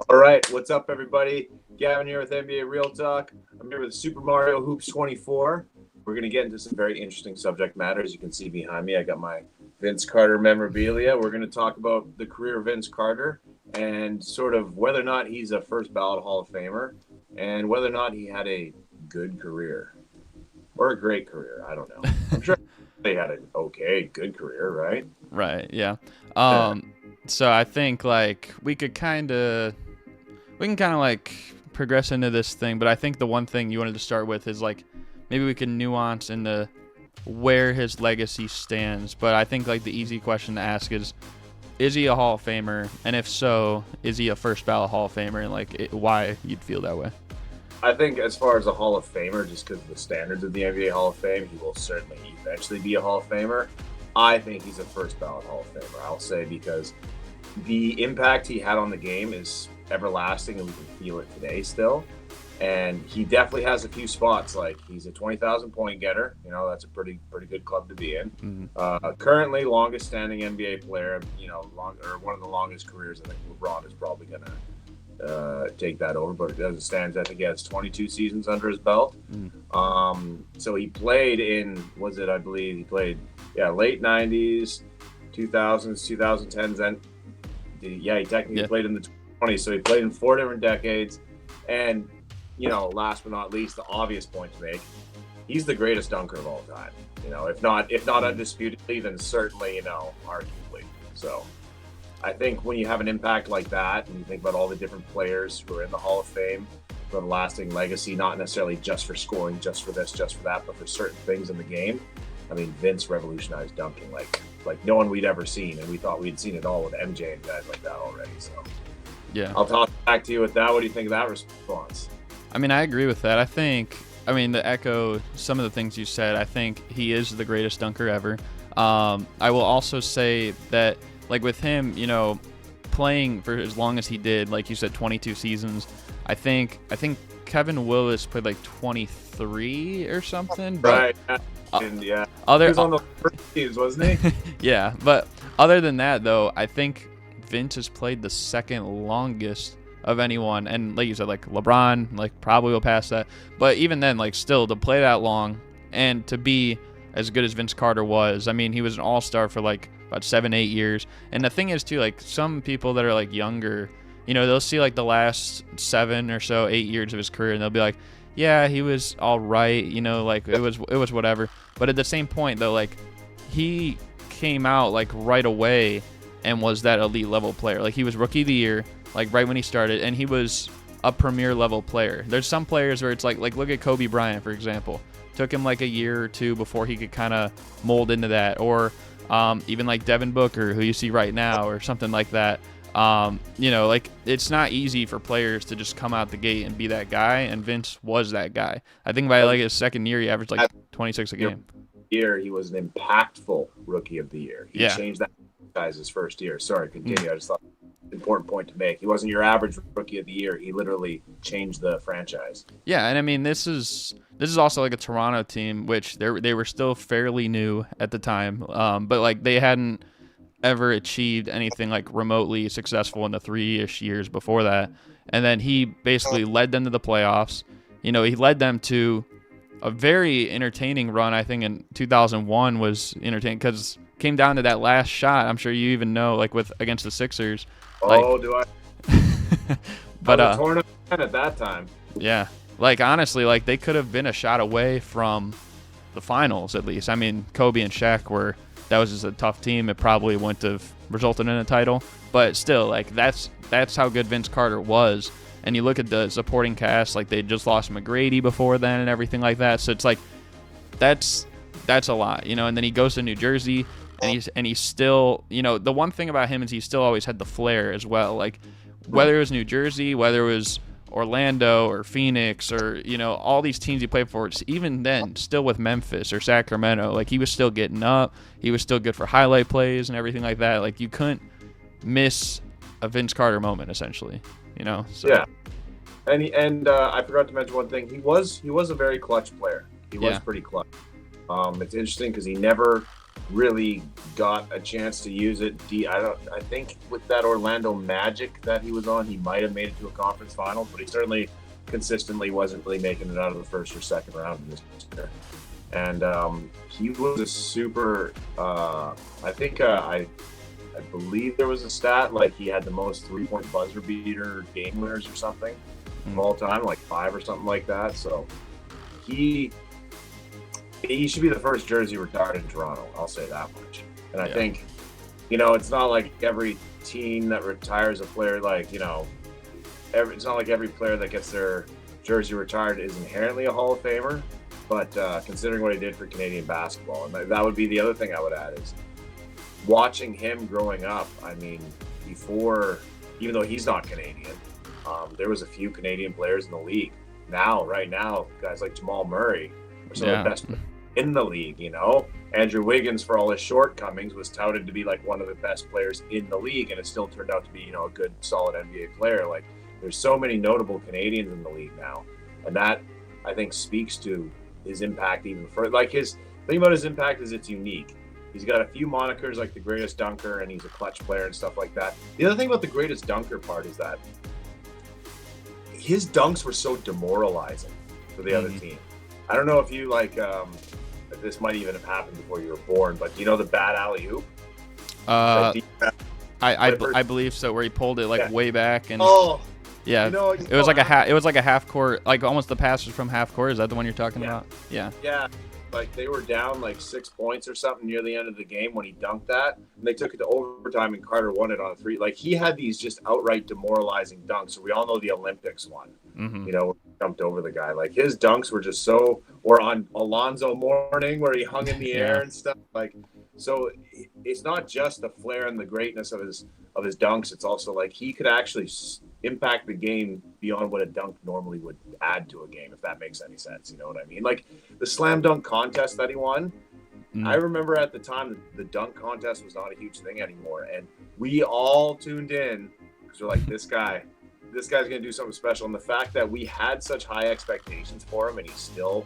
All right, what's up, everybody? Gavin here with NBA Real Talk. I'm here with SuperMarioHoops24. We're going to get into some very interesting subject matter. As you can see behind me, I got my Vince Carter memorabilia. We're going to talk about the career of Vince Carter and sort of whether or not he's a first ballot Hall of Famer and whether or not he had a good career or a great career. I don't know. I'm sure they had an good career, right? Right, yeah. So I think we can kind of progress into this thing, but I think the one thing you wanted to start with is maybe we can nuance into where his legacy stands. But I think the easy question to ask is he a Hall of Famer? And if so, is he a first ballot Hall of Famer? And why you'd feel that way? I think as far as a Hall of Famer, just because of the standards of the NBA Hall of Fame, he will certainly eventually be a Hall of Famer. I think he's a first ballot Hall of Famer, I'll say, because the impact he had on the game is everlasting and we can feel it today still. And he definitely has a few spots, like he's a 20,000 point getter. You know, that's a pretty good club to be in. Mm-hmm. Currently longest standing NBA player, one of the longest careers. I think LeBron is probably going to take that over, but as it stands, I think he has 22 seasons under his belt. So he played in, I believe he played, late 90s, 2000s, 2010s, and he technically played in the 20s, so he played in 4 different decades. And last but not least, the obvious point to make, he's the greatest dunker of all time. If not undisputedly, then certainly, arguably. So I think when you have an impact like that, and you think about all the different players who are in the Hall of Fame for a lasting legacy, not necessarily just for scoring, just for this, just for that, but for certain things in the game. I mean, Vince revolutionized dunking like no one we'd ever seen, and we thought we'd seen it all with MJ and guys like that already. So yeah, I'll toss back to you with that. What do you think of that response? I mean, I agree with that. To echo some of the things you said, I think he is the greatest dunker ever. I will also say that, with him, playing for as long as he did, like you said, 22 seasons, I think Kevin Willis played 23 or something. But, right. He was on the first teams, wasn't he? Yeah, but other than that, though, I think Vince has played the second longest of anyone, and like you said, LeBron, probably will pass that. But even then, still to play that long and to be as good as Vince Carter was, I mean, he was an all-star for about 7-8 years. And the thing is too, some people that are younger, they'll see the last 7 or so 8 years of his career, and they'll be like, yeah, he was all right, it was whatever. But at the same point though, he came out right away and was that elite level player. He was rookie of the year, right when he started, and he was a premier level player. There's some players where it's look at Kobe Bryant, for example. Took him a year or two before he could kind of mold into that. Or even Devin Booker, who you see right now, or something like that. It's not easy for players to just come out the gate and be that guy, and Vince was that guy. I think by his second year, he averaged 26 a game. He was an impactful rookie of the year. He changed that guys his first year. Sorry, continue. I just thought important point to make. He wasn't your average rookie of the year. He literally changed the franchise. Yeah, and I mean this is also a Toronto team, which they were still fairly new at the time, but they hadn't ever achieved anything remotely successful in the 3-ish years before that. And then he basically led them to the playoffs. He led them to a very entertaining run. I think in 2001 was entertaining because it came down to that last shot. I'm sure you even know, against the Sixers. Do I? But I was torn up at that time. Yeah, honestly, they could have been a shot away from the finals at least. I mean, Kobe and Shaq that was just a tough team. It probably wouldn't have resulted in a title, but still, that's how good Vince Carter was. And you look at the supporting cast, they just lost McGrady before then and everything like that. So it's that's a lot, And then he goes to New Jersey. And he's still, the one thing about him is he still always had the flair as well. Whether it was New Jersey, whether it was Orlando or Phoenix or, all these teams he played for, even then, still with Memphis or Sacramento, he was still getting up. He was still good for highlight plays and everything like that. You couldn't miss a Vince Carter moment, essentially, So. Yeah. And I forgot to mention one thing. He was a very clutch player. He was pretty clutch. It's interesting because he never really got a chance to use it. I think with that Orlando Magic that he was on, he might have made it to a conference final, but he certainly consistently wasn't really making it out of the first or second round in this year. And he was a super. I believe there was a stat like he had the most 3-point buzzer beater game winners or something of all time, like 5 or something like that. So he should be the first jersey retired in Toronto. I'll say that much. And I think, it's not like every team that retires a player, like, it's not like every player that gets their jersey retired is inherently a Hall of Famer. But considering what he did for Canadian basketball, and that would be the other thing I would add is watching him growing up. I mean, even though he's not Canadian, there was a few Canadian players in the league. Right now, guys like Jamal Murray are some of the best in the league, Andrew Wiggins, for all his shortcomings, was touted to be like one of the best players in the league, and it still turned out to be, a good, solid NBA player. Like, there's so many notable Canadians in the league now, and that, I think, speaks to his impact even further. Like, his thing about his impact is it's unique. He's got a few monikers like the greatest dunker, and he's a clutch player and stuff like that. The other thing about the greatest dunker part is that his dunks were so demoralizing for the other team. I don't know if you this might even have happened before you were born, but the bad alley-oop? I believe so, where he pulled it way back and it was like a half court, like almost the passes from half court. Is that the one you're talking about? Yeah. Like they were down like 6 points or something near the end of the game when he dunked that, and they took it to overtime, and Carter won it on a 3. Like, he had these just outright demoralizing dunks. So we all know the Olympics one. Jumped over the guy. Like, his dunks were just so. Or on Alonzo Mourning, where he hung in the air and stuff. Like, so it's not just the flair and the greatness of his dunks. It's also like he could actually impact the game beyond what a dunk normally would add to a game, if that makes any sense. You know what I mean? Like, the slam dunk contest that he won, I remember at the time the dunk contest was not a huge thing anymore, and we all tuned in because we're like, this guy's gonna do something special. And the fact that we had such high expectations for him, and he still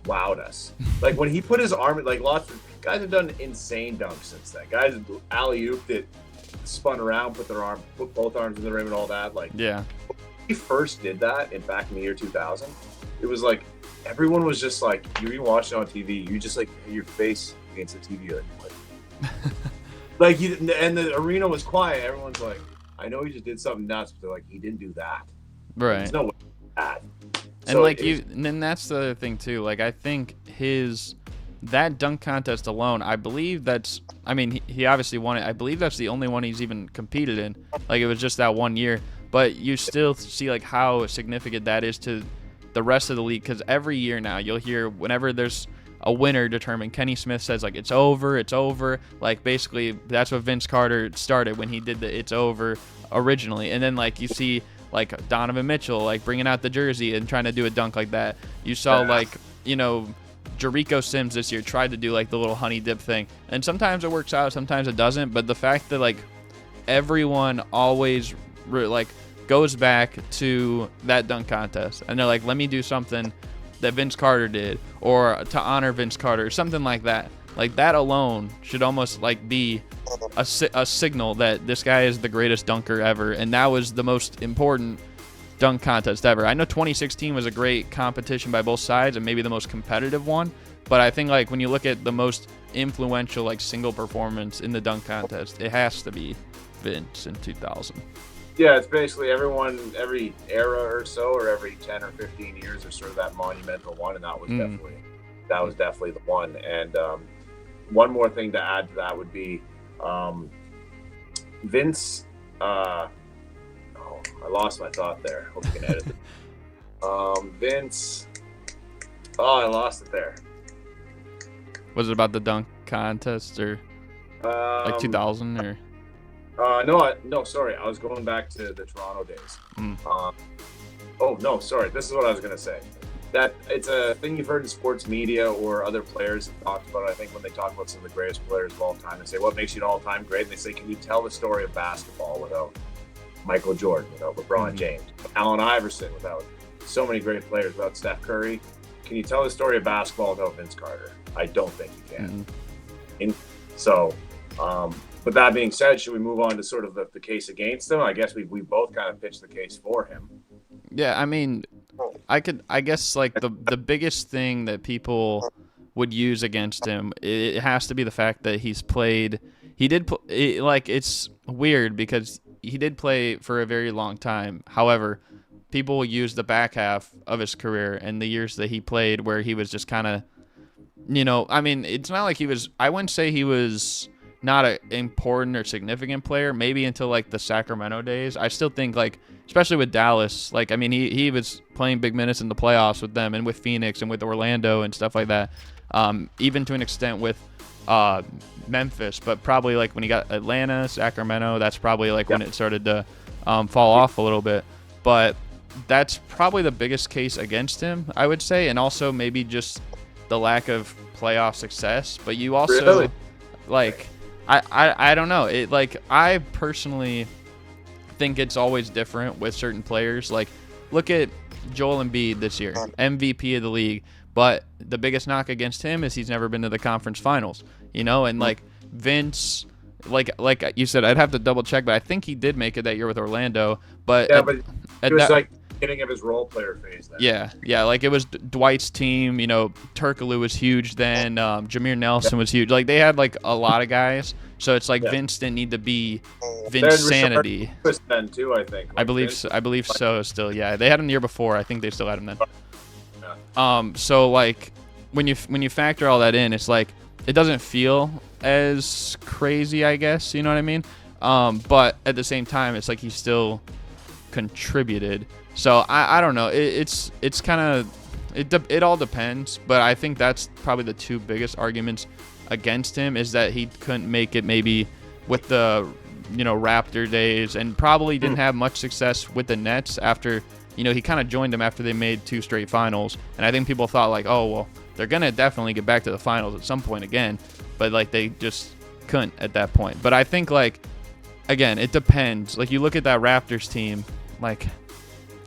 wowed us. Like, when he put his arm, like, lots of guys have done insane dunks since then. Guys alley-ooped it, spun around, put both arms in the rim and all that. Like, when he first did that back in the year 2000, it was like everyone was just like, you watch it on TV, you just like your face against the TV, like and the arena was quiet. Everyone's like, I know he just did something nuts, but they're like, he didn't do that. Right. There's no way that. And so and then that's the other thing too. Like, I think that dunk contest alone, I believe he obviously won it. I believe that's the only one he's even competed in. Like, it was just that 1 year. But you still see, like, how significant that is to the rest of the league. Because every year now, you'll hear whenever there's a winner determined, Kenny Smith says, like, it's over. Like, basically, that's what Vince Carter started when he did the it's over originally. And then, like, you see, like, Donovan Mitchell, like, bringing out the jersey and trying to do a dunk like that. You saw, like, Jericho Sims this year tried to do, like, the little honey dip thing, and sometimes it works out, sometimes it doesn't. But the fact that, like, everyone always goes back to that dunk contest, and they're like, let me do something that Vince Carter did, or to honor Vince Carter, or something like that. Like, that alone should almost, like, be a signal that this guy is the greatest dunker ever, and that was the most important dunk contest ever. I know 2016 was a great competition by both sides, and maybe the most competitive one, but I think, like, when you look at the most influential, like, single performance in the dunk contest, it has to be Vince in 2000. Yeah, it's basically every era or so, or every 10 or 15 years, or sort of that monumental one, and that was definitely the one. And one more thing to add to that would be Vince. I lost my thought there. Hope you can edit it. Vince. I lost it there. Was it about the dunk contest or like 2000 or? No, sorry. I was going back to the Toronto days. Sorry. This is what I was going to say. That it's a thing you've heard in sports media or other players have talked about. I think when they talk about some of the greatest players of all time, they say, what makes you an all-time great? And they say, can you tell the story of basketball without Michael Jordan, without LeBron James, Allen Iverson, without so many great players, without Steph Curry? can you tell the story of basketball without Vince Carter? I don't think you can. Mm-hmm. So, but that being said, should we move on to sort of the case against him? I guess we both kind of pitched the case for him. Yeah, I mean, I guess like the biggest thing that people would use against him, it has to be the fact that it's weird because he did play for a very long time. However, people will use the back half of his career and the years that he played where he was just kind of, I mean, it's not like I wouldn't say he was not an important or significant player, maybe until like the Sacramento days. I still think like, especially with Dallas, like, I mean, he was playing big minutes in the playoffs with them and with Phoenix and with Orlando and stuff like that. Even to an extent with Memphis, but probably like when he got Atlanta, Sacramento, that's probably like when it started to fall off a little bit. But that's probably the biggest case against him, I would say, and also maybe just the lack of playoff success. But you also like, I don't know. It like I personally think it's always different with certain players. Like, look at Joel Embiid this year, MVP of the league. But the biggest knock against him is he's never been to the conference finals, and like Vince, like you said, I'd have to double check, but I think he did make it that year with Orlando. But yeah, but it was like beginning of his role player phase then. Yeah, like it was Dwight's team. Turkoglu was huge then. Jameer Nelson was huge. Like they had like a lot of guys. So it's like Vince didn't need to be Vince sanity. Then too, I think. I believe so. Still, yeah, they had him the year before. I think they still had him then. So like when you factor all that in, it's like it doesn't feel as crazy, I guess. You know what I mean? But at the same time, it's like he still contributed. So I don't know. It's kind of it all depends. But I think that's probably the two biggest arguments against him is that he couldn't make it maybe with the Raptor days and probably didn't have much success with the Nets after. He kind of joined them after they made 2 straight finals. And I think people thought, like, oh, well, they're going to definitely get back to the finals at some point again. But, like, they just couldn't at that point. But I think, like, again, it depends. Like, you look at that Raptors team, like,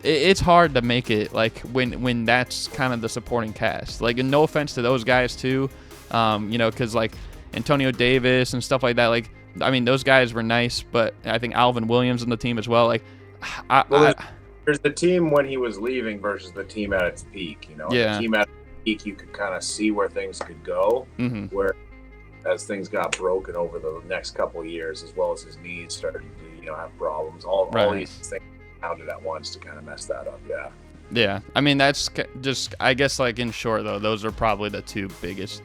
it's hard to make it, like, when that's kind of the supporting cast. Like, and no offense to those guys, too, because, like, Antonio Davis and stuff like that, like, I mean, those guys were nice. But I think Alvin Williams on the team as well. Like, there's the team when he was leaving versus the team at its peak. Yeah. The team at its peak, you could kind of see where things could go. Mm-hmm. Where as things got broken over the next couple of years, as well as his knees started to have problems, all these things pounded at once to kind of mess that up. Yeah. Yeah. I mean, that's just, I guess, like in short though, those are probably the two biggest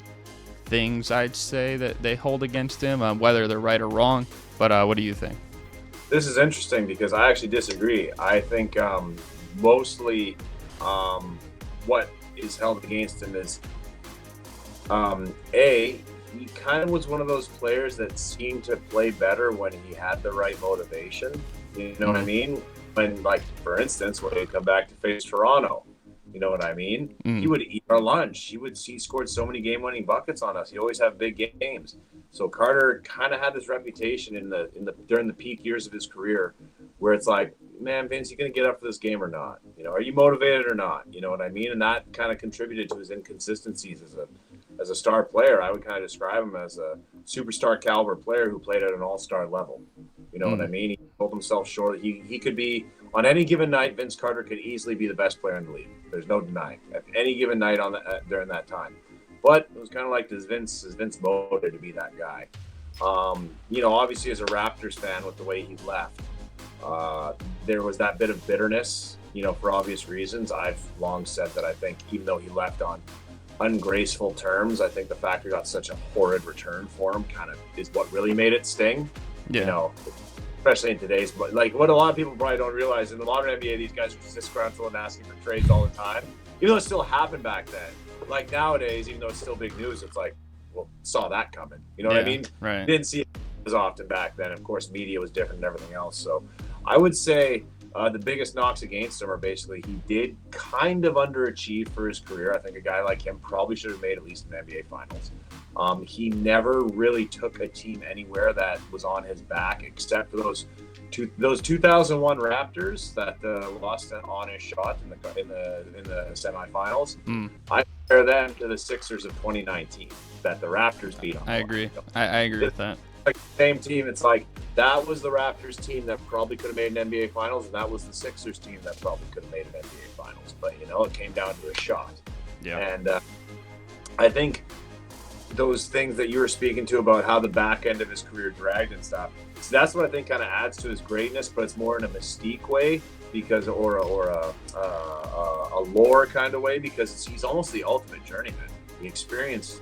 things I'd say that they hold against him, whether they're right or wrong. But what do you think? This is interesting because I actually disagree. I think mostly what is held against him is he kind of was one of those players that seemed to play better when he had the right motivation. You know what I mean? When, like, for instance, when he'd come back to face Toronto, you know what I mean? He would eat our lunch. He scored so many game-winning buckets on us. He always had big games. So Carter kind of had this reputation during the peak years of his career, where it's like, man, Vince, you gonna get up for this game or not? Are you motivated or not? You know what I mean? And that kind of contributed to his inconsistencies as a star player. I would kind of describe him as a superstar caliber player who played at an all-star level. You know what I mean? He sold himself short. He could be on any given night. Vince Carter could easily be the best player in the league. There's no denying at any given night during that time. But it was kind of like, is Vince motivated to be that guy? Obviously as a Raptors fan, with the way he left, there was that bit of bitterness, for obvious reasons. I've long said that I think even though he left on ungraceful terms, I think the fact we got such a horrid return for him kind of is what really made it sting. Yeah. Especially in today's, like, what a lot of people probably don't realize, in the modern NBA, these guys are just disgruntled and asking for trades all the time, even though it still happened back then. Like nowadays, even though it's still big news, it's like, well, saw that coming. You know what I mean? Right. Didn't see it as often back then. Of course, media was different and everything else. So I would say the biggest knocks against him are basically he did kind of underachieve for his career. I think a guy like him probably should have made at least an NBA Finals. He never really took a team anywhere that was on his back, except for those 2001 Raptors that lost an honest shot in the semifinals. I compare them to the Sixers of 2019 that the Raptors beat on. I agree. I agree with that. Like the same team. It's like that was the Raptors team that probably could have made an NBA Finals, and that was the Sixers team that probably could have made an NBA Finals. But it came down to a shot. Yeah. And I think those things that you were speaking to about how the back end of his career dragged and stuff. So that's what I think kind of adds to his greatness, but it's more in a mystique way because, or a lore kind of way, because he's almost the ultimate journeyman. He experienced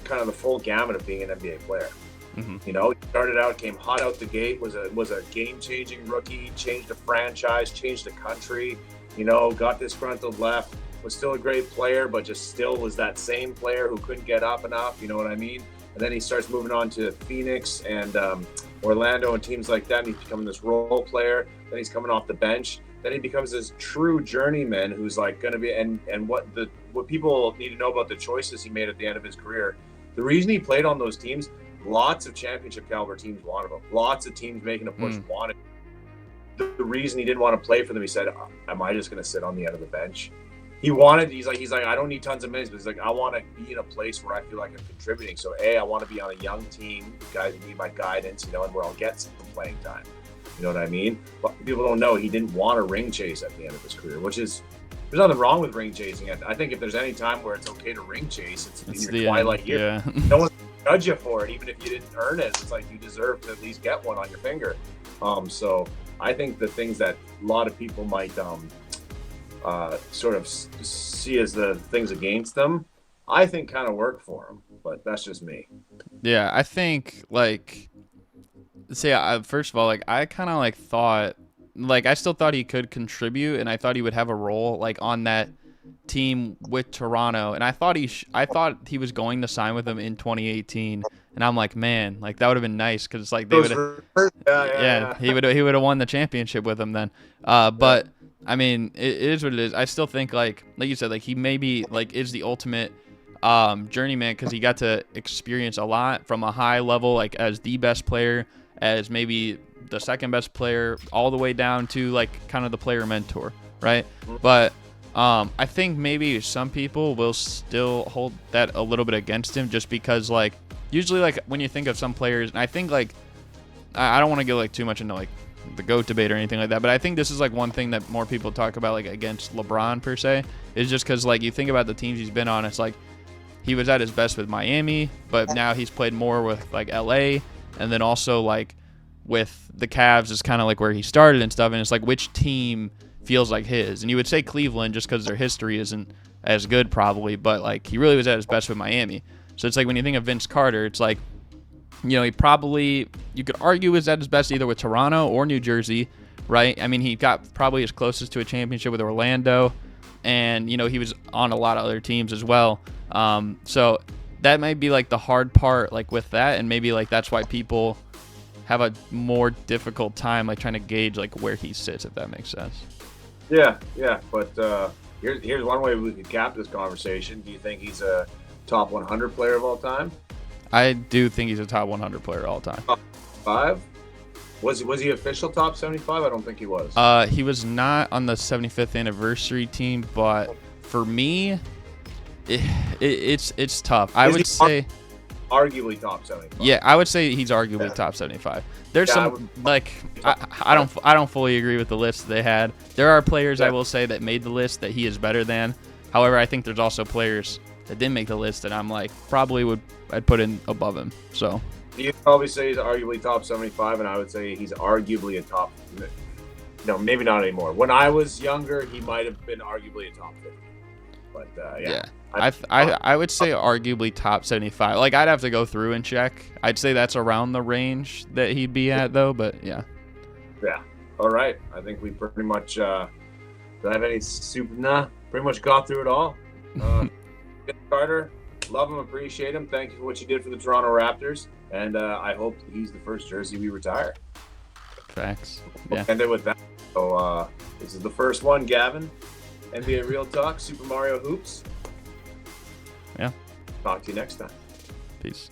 kind of the full gamut of being an NBA player. Mm-hmm. He started out, came hot out the gate, was a game-changing rookie, changed a franchise, changed a country. Got disgruntled left. Was still a great player, but just still was that same player who couldn't get up enough. You know what I mean? And then he starts moving on to Phoenix and Orlando and teams like that. And he's becoming this role player. Then he's coming off the bench. Then he becomes this true journeyman who's like going to be. And what people need to know about the choices he made at the end of his career. The reason he played on those teams, lots of championship caliber teams wanted him. Lots of teams making a push wanted him. The reason he didn't want to play for them, he said, "Am I just going to sit on the end of the bench?" He's like, I don't need tons of minutes, but he's like, I want to be in a place where I feel like I'm contributing. So I want to be on a young team, guys who need my guidance, and where I'll get some playing time. You know what I mean? But people don't know he didn't want to ring chase at the end of his career, there's nothing wrong with ring chasing. I think if there's any time where it's okay to ring chase, it's in your twilight year. Yeah. No one's going to judge you for it, even if you didn't earn it. It's like you deserve to at least get one on your finger. So I think the things that a lot of people might sort of see as the things against them, I think kind of work for him, but that's just me. Yeah, I think first of all, I kind of thought, I still thought he could contribute, and I thought he would have a role on that team with Toronto, and I thought he was going to sign with them in 2018, and I'm like, man, that would have been nice because they would have, he would have won the championship with them then, but. I mean, it is what it is. I still think, like you said, he maybe is the ultimate journeyman because he got to experience a lot from a high level, as the best player, as maybe the second best player, all the way down to kind of the player mentor, right? But I think maybe some people will still hold that a little bit against him just because usually when you think of some players, and I think I don't want to go too much into the GOAT debate or anything like that, but I think this is one thing that more people talk about against LeBron per se, is just because you think about the teams he's been on, it's he was at his best with Miami, but now he's played more with LA, and then also with the Cavs is kind of where he started and stuff, and it's which team feels like his, and you would say Cleveland just because their history isn't as good probably, but he really was at his best with Miami. So it's when you think of Vince Carter, it's he probably, you could argue, is at his best either with Toronto or New Jersey, right? I mean, he got probably as closest to a championship with Orlando, and, he was on a lot of other teams as well. So that might be the hard part, with that, and maybe that's why people have a more difficult time trying to gauge where he sits, if that makes sense. Yeah, but here's one way we could cap this conversation. Do you think he's a top 100 player of all time? I do think he's a top 100 player all time. Top 5? Was he official top 75? I don't think he was. He was not on the 75th anniversary team, but for me, it's tough. I would say arguably top 75. Yeah, I would say he's arguably top 75. There's some I don't fully agree with the list they had. There are players I will say that made the list that he is better than. However, I think there's also players that didn't make the list that I'm probably I'd put in above him. So you'd probably say he's arguably top 75, and I would say he's arguably a top. No, maybe not anymore. When I was younger, he might have been arguably a top 50. But yeah. I would say arguably top 75. I'd have to go through and check. I'd say that's around the range that he'd be at, though. But yeah. Yeah. All right. I think we pretty much do I have any pretty much got through it all. Carter, love him, appreciate him. Thank you for what you did for the Toronto Raptors, and I hope he's the first jersey we retire. Facts. Yeah. We'll end it with that. So this is the first one, Gavin. NBA Real Talk, Super Mario Hoops. Yeah. Talk to you next time. Peace.